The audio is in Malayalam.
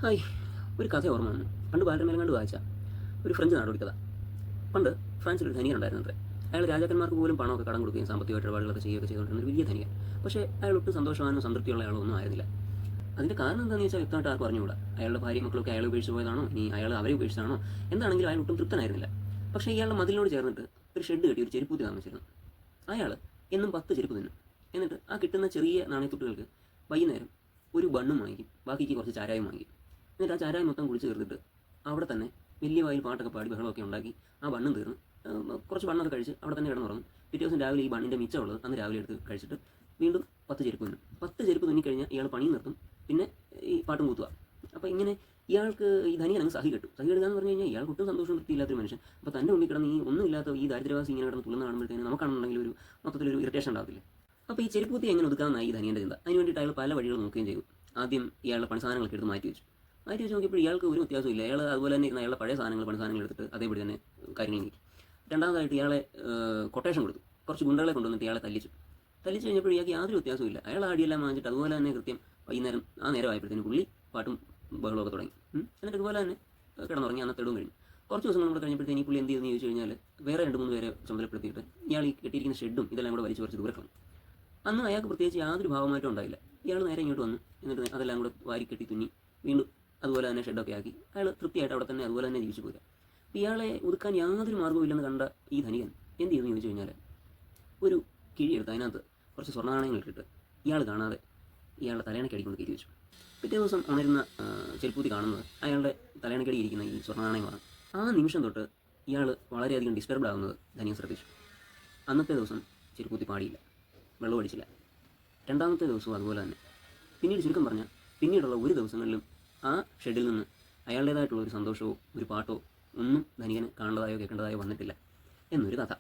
ഹായ്, ഒരു കഥ ഓർമ്മ വന്നു. പണ്ട് ബാലരമയിലും കണ്ട് വായിച്ച ഒരു ഫ്രഞ്ച് നാടോടി കഥ. പണ്ട് ഫ്രാൻസിലൊരു ധനികൻ ഉണ്ടായിരുന്നത്രേ. അയാൾ രാജാക്കന്മാർക്ക് പോലും പണമൊക്കെ കടം കൊടുക്കുകയും സാമ്പത്തികമായിട്ട് ഇടപാടുകളൊക്കെ ചെയ്യുകയൊക്കെ ചെയ്തുകൊണ്ടിരുന്ന ഒരു വലിയ ധനികൻ. പക്ഷേ അയാൾ ഒട്ടും സന്തോഷവാനോ സംതൃപ്തിയുള്ള ആളൊന്നും ആയിരുന്നില്ല. അതിൻ്റെ കാരണം എന്താണെന്ന് വെച്ചാൽ വ്യക്തമായിട്ട് ആർക്കും അറിഞ്ഞുകൂടാ. അയാളുടെ ഭാര്യ മക്കളൊക്കെ അയാളെ ഉപേക്ഷിച്ച് പോയതാണോ, ഇനി അയാൾ അവരെ ഉപേക്ഷിച്ചതാണോ, എന്താണെങ്കിലും അയാൾ ഒട്ടും തൃപ്തനായിരുന്നില്ല. പക്ഷേ ഇയാളുടെ മതിലിനോട് ചേർന്നിട്ട് ഒരു ഷെഡ് കെട്ടി ഒരു ചെരുപ്പൂത്തി താമസിച്ചിരുന്നു. അയാൾ എന്നും 10 ചെരുപ്പ് തിന്നും. എന്നിട്ട് ആ കിട്ടുന്ന ചെറിയ നാണയത്തുട്ടുകൾക്ക് വൈകുന്നേരം ഒരു ബണ്ണും വാങ്ങിക്കും, ബാക്കിക്ക് കുറച്ച് ചാരായം വാങ്ങിക്കും. എന്നിട്ട് ആ ചാരായം മൊത്തം കുടിച്ച് തീർത്തിട്ട് അവിടെ തന്നെ വലിയ വായിൽ പാട്ടൊക്കെ പാടി ബഹളമൊക്കെ ഉണ്ടാക്കി ആ ബണ്ണും തീർന്ന് കുറച്ച് ബണ്ണൊക്കെ കഴിച്ച് അവിടെ തന്നെ കിടന്നുറങ്ങും. പിറ്റേ ദിവസം രാവിലെ ഈ ബണ്ണിൻ്റെ മിച്ചമുള്ളത് അന്ന് രാവിലെ എടുത്ത് കഴിച്ചിട്ട് വീണ്ടും 10 ചെരുപ്പ് തുന്നും. 10 ചെരുപ്പ് തുന്നിക്കഴിഞ്ഞാൽ ഇയാൾ പണിയും നിർത്തും, പിന്നെ ഈ പാട്ടും കൂത്തുക. അപ്പോൾ ഇങ്ങനെ ഇയാൾക്ക് ഈ ധനികൻ അങ്ങ് സഹി കെട്ടു. സഹി കെട്ടുക എന്ന് പറഞ്ഞു കഴിഞ്ഞാൽ ഇയാൾക്ക് ഒട്ടും സന്തോഷം തൃപ്തിയില്ലാത്തൊരു മനുഷ്യൻ. അപ്പോൾ തൻ്റെ മുമ്പിൽ കിടന്ന് ഈ ഒന്നുമില്ലാത്ത ഈ ദാരിദ്ര്യവാസി ഇങ്ങനെ കിടന്ന് തുള്ളുന്ന കാണുമ്പോഴത്തേന് നമുക്കാണെന്നുണ്ടെങ്കിൽ ഒരു മൊത്തത്തിലൊരു ഇറിറ്റേഷൻ ഉണ്ടാകത്തില്ല. അപ്പോൾ ഈ ചെരുപ്പൂത്തി എങ്ങനെ ഒതുക്കാമെന്നായി ഈ ധനിയൻ്റെ ചിന്ത. അതിന് വേണ്ടിയിട്ട് അയാൾ പല വഴികൾ നോക്കുകയും ചെയ്തു. ആദ്യം ഇയാളുടെ പണിസാധനങ്ങളൊക്കെ എടുത്ത് മാറ്റി വെച്ചു. നോക്കിയപ്പോൾ ഇയാൾക്ക് ഒരു വ്യത്യാസമില്ല. അയാൾ അതുപോലെ തന്നെ അയാളുടെ പഴയ പണിസാധനങ്ങൾ എടുത്തിട്ട് അതേപടി തന്നെ കാര്യങ്ങൾ നീക്കി. രണ്ടാമതായിട്ട് ഇയാളെ കൊട്ടേഷൻ കൊടുത്തു. കുറച്ച് ഗുണ്ടകളെ കൊണ്ടുവന്നിട്ട് ഇയാളെ തല്ലിച്ചു കഴിഞ്ഞപ്പോൾ ഇയാൾക്ക് യാതൊരു വ്യത്യാസമില്ല. അയാൾ ആടിയെല്ലാം വാങ്ങിച്ചിട്ട് അതുപോലെ തന്നെ കൃത്യം വൈകുന്നേരം ആ നേരമായപ്പോഴത്തേന് പുള്ളി പാട്ടും ബഹളമൊക്കെ തുടങ്ങി. എന്നിട്ട് ഇതുപോലെ തന്നെ കിടന്നുറങ്ങി. അന്നത്തെ ഇടവും കഴിഞ്ഞു. കുറച്ച് ദിവസങ്ങൾ കൂടെ കഴിഞ്ഞപ്പോഴത്തേന് ഈ പുള്ളി എന്ത് ചെയ്തെന്ന് ചോദിച്ചു കഴിഞ്ഞാൽ വേറെ 2-3 പേരെ ചുമതലപ്പെടുത്തിയിട്ട് ഇയാൾ ഈ കെട്ടിയിരിക്കുന്ന ഷെഡും ഇതെല്ലാം കൂടെ വലിച്ചു കുറച്ച് ദൂരെ കളഞ്ഞു. അന്ന് അയാൾക്ക് പ്രത്യേകിച്ച് യാതൊരു ഭാവമായിട്ടും ഉണ്ടായില്ല. ഇയാൾ നേരെ ഇങ്ങോട്ട് വന്നു. എന്നിട്ട് അതെല്ലാം കൂടെ വാരി കെട്ടി തുന്നി വീണ്ടും അതുപോലെ തന്നെ ഷെഡൊക്കെ ആക്കി അയാൾ തൃപ്തിയായിട്ട് അവിടെ തന്നെ അതുപോലെ തന്നെ ജീവിച്ചു പോരുക. ഇയാളെ ഒതുക്കാൻ യാതൊരു മാർഗ്ഗവും ഇല്ലെന്ന് കണ്ട ഈ ധനികൻ എന്ത് ചെയ്തെന്ന് ചോദിച്ചു കഴിഞ്ഞാൽ ഒരു കിഴിയെടുത്ത് അതിനകത്ത് കുറച്ച് സ്വർണ്ണനാണയങ്ങൾ ഇട്ടിട്ട് ഇയാൾ കാണാതെ ഇയാളുടെ തലയണക്കടി കൊണ്ട് കയറ്റി വെച്ചു. പിറ്റേ ദിവസം ഉണരുന്ന ചെരുപ്പൂത്തി കാണുന്നത് അയാളുടെ തലയണക്കടി ഇരിക്കുന്ന ഈ സ്വർണ്ണനാണയമാണ്. ആ നിമിഷം തൊട്ട് ഇയാൾ വളരെയധികം ഡിസ്റ്റർബ്ഡ് ആകുന്നത് ധനികൻ ശ്രദ്ധിച്ചു. അന്നത്തെ ദിവസം ചെരുപ്പൂത്തി പാടിയില്ല, വെള്ളം അടിച്ചില്ല. രണ്ടാമത്തെ ദിവസവും അതുപോലെ തന്നെ. പിന്നീട് ചുരുക്കം പറഞ്ഞാൽ പിന്നീടുള്ള ഒരു ദിവസങ്ങളിലും ആ ഷെഡിൽ നിന്ന് അയാളുടേതായിട്ടുള്ള ഒരു സന്തോഷമോ ഒരു പാട്ടോ ഒന്നും ധനികന് കാണേണ്ടതായോ കേൾക്കേണ്ടതായോ വന്നിട്ടില്ല എന്നൊരു കഥ.